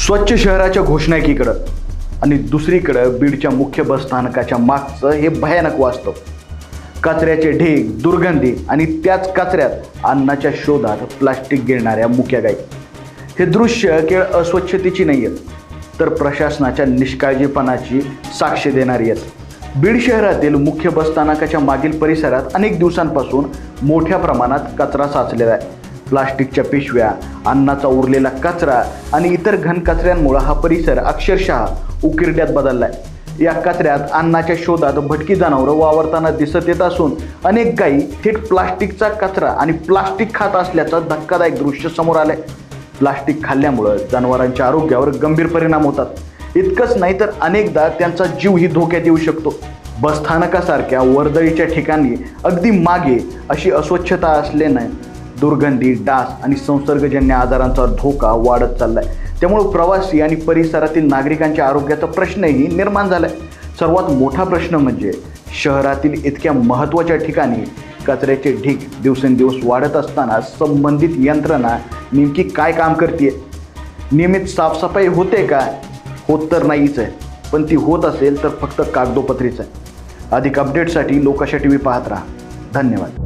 स्वच्छ शहराच्या घोषणा एकीकडं आणि दुसरीकडं बीडच्या मुख्य बस स्थानकाच्या मागचं हे भयानक वास्तव. कचऱ्याचे ढीग, दुर्गंधी आणि त्याच कचऱ्यात अन्नाच्या शोधात प्लास्टिक गिळणाऱ्या मुक्या गाई. हे दृश्य केवळ अस्वच्छतेची नाही आहेत, तर प्रशासनाच्या निष्काळजीपणाची साक्ष देणारी आहेत. बीड शहरातील मुख्य बस स्थानकाच्या मागील परिसरात अनेक दिवसांपासून मोठ्या प्रमाणात कचरा साचलेला आहे. प्लास्टिकच्या पिशव्या, अन्नाचा उरलेला कचरा आणि इतर घन कचऱ्यांमुळे हा परिसर अक्षरशः उकिरड्यात बदलला आहे. या कचऱ्यात अन्नाच्या शोधात भटकी जनावरं वावरताना दिसत येत असून अनेक गायी थेट प्लास्टिकचा कचरा आणि प्लास्टिक खात असल्याचं धक्कादायक दृश्य समोर आलंय. प्लास्टिक खाल्ल्यामुळं जनावरांच्या आरोग्यावर गंभीर परिणाम होतात. इतकंच नाही तर अनेकदा त्यांचा जीवही धोक्यात येऊ शकतो. बसस्थानकासारख्या वर्दळीच्या ठिकाणी अगदी मागे अशी अस्वच्छता असल्याने दुर्गंधी, डास आणि संसर्गजन्य आजारांचा धोका वाढत चाललाय. त्यामुळे प्रवासी आणि परिसरातील नागरिकांच्या आरोग्याचा प्रश्नही निर्माण झालाय. सर्वात मोठा प्रश्न म्हणजे शहरातील इतक्या महत्त्वाच्या ठिकाणी कचऱ्याचे ढीग दिवसेंदिवस वाढत असताना संबंधित यंत्रणा नेमकी काय काम करते? नियमित साफसफाई होते का? होत तर नाहीच आहे, पण ती होत असेल तर फक्त कागदोपत्रीच आहे. अधिक अपडेटसाठी लोकाशा TV पाहत राहा. धन्यवाद.